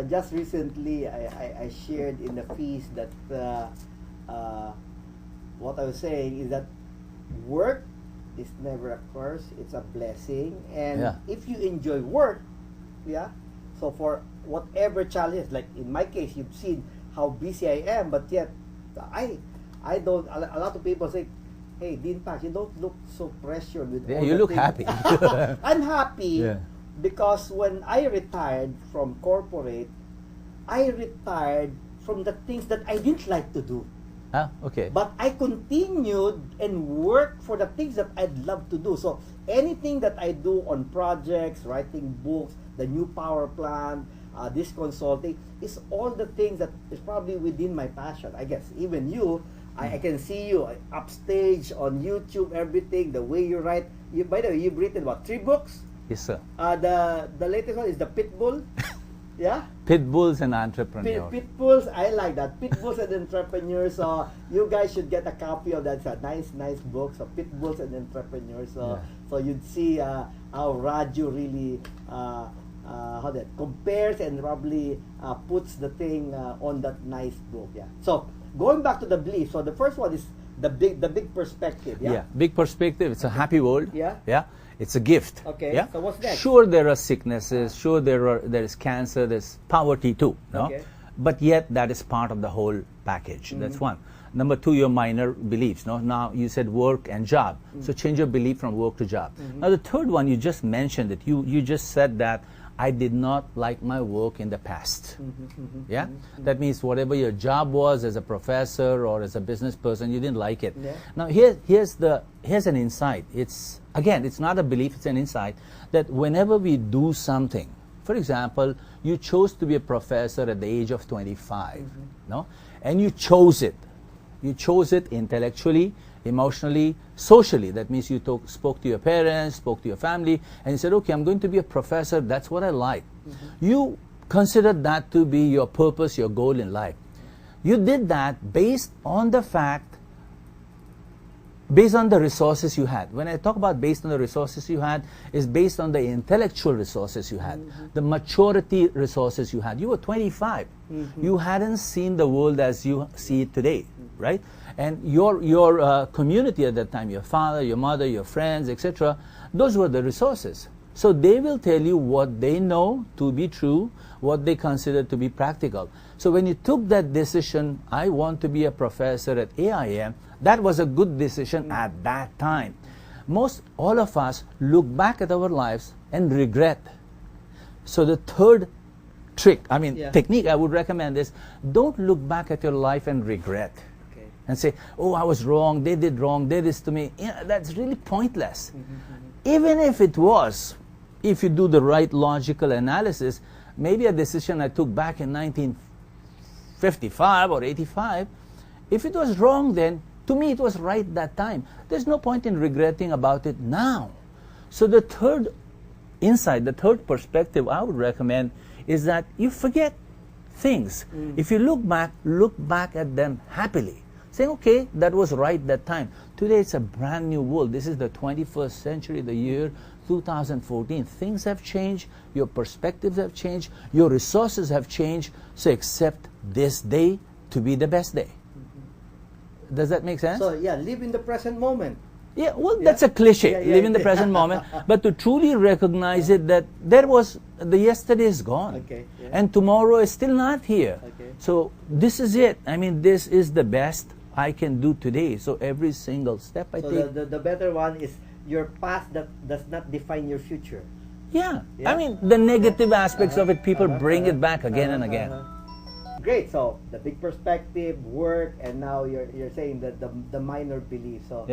Just recently, I shared in the feast that what I was saying is that work is never a curse, it's a blessing. And if you enjoy work, so for whatever challenge, like in my case, you've seen how busy I am, but yet I don't, a lot of people say, hey, Dean Pax, you don't look so pressured with all you the look things. happy. I'm happy because when I retired from corporate, I retired from the things that I didn't like to do. Okay. But I continued and worked for the things that I'd love to do. So anything that I do on projects, writing books, the new power plant, this consulting, is all the things that is probably within my passion. I guess even you, I can see you upstage on YouTube, everything, the way you write. By the way, you've written what, 3 books? Yes, sir. The latest one is the Pitbull. Yeah? Pitbulls and entrepreneurs. Pitbulls, I like that. Pitbulls and entrepreneurs. So you guys should get a copy of that. It's a nice book. So Pitbulls and entrepreneurs. So you'd see how Raju really how that compares and probably puts the thing on that nice book. Yeah. So going back to the belief. So the first one is the big perspective. Yeah. Big perspective. It's a happy world. Yeah. It's a gift. Okay. Yeah? So what's next? Sure, there are sicknesses. Sure, there is cancer. There's poverty too. No? Okay. But yet, that is part of the whole package. That's one. Number 2, your minor beliefs. No? Now, you said work and job. So change your belief from work to job. Now, the third one, you just mentioned it. You just said that I did not like my work in the past. Yeah? That means whatever your job was as a professor or as a business person, you didn't like it. Yeah. Now, here's an insight. It's not a belief, it's an insight that whenever we do something, for example, you chose to be a professor at the age of 25, no? And you chose it. You chose it intellectually, emotionally, socially. That means you spoke to your parents, spoke to your family, and you said, okay, I'm going to be a professor, that's what I like. You considered that to be your purpose, your goal in life. You did that based on the resources you had. When I talk about based on the resources you had, is based on the intellectual resources you had, the maturity resources you had. You were 25. You hadn't seen the world as you see it today, right? And your community at that time, your father, your mother, your friends, etc., those were the resources. So they will tell you what they know to be true, what they consider to be practical. So when you took that decision, I want to be a professor at AIM, that was a good decision at that time. All of us look back at our lives and regret. So the third technique I would recommend is, don't look back at your life and regret. And say, oh, I was wrong, they did wrong, they did this to me. That's really pointless. Even if it was, if you do the right logical analysis, maybe a decision I took back in 1955 or 85, if it was wrong then, to me it was right that time. There's no point in regretting about it now. So the third insight, the third perspective I would recommend is that you forget things. If you look back at them happily. Saying, okay, that was right that time. Today it's a brand new world. This is the 21st century, the year 2014. Things have changed. Your perspectives have changed. Your resources have changed. So accept this day to be the best day. Does that make sense? So live in the present moment. Yeah, well, that's a cliche. Live in the present moment. But to truly recognize it, that the yesterday is gone. And tomorrow is still not here. So this is it. I mean, this is the best I can do today. So every single step I take. So the better one is your past that does not define your future. Yeah. I mean, the negative aspects of it, people bring it back again and again. Great. So the big perspective, work, and now you're saying that the minor beliefs. So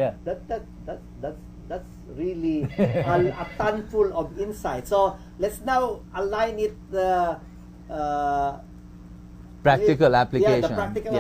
that's really a ton full of insight. So let's now align it practical application. The practical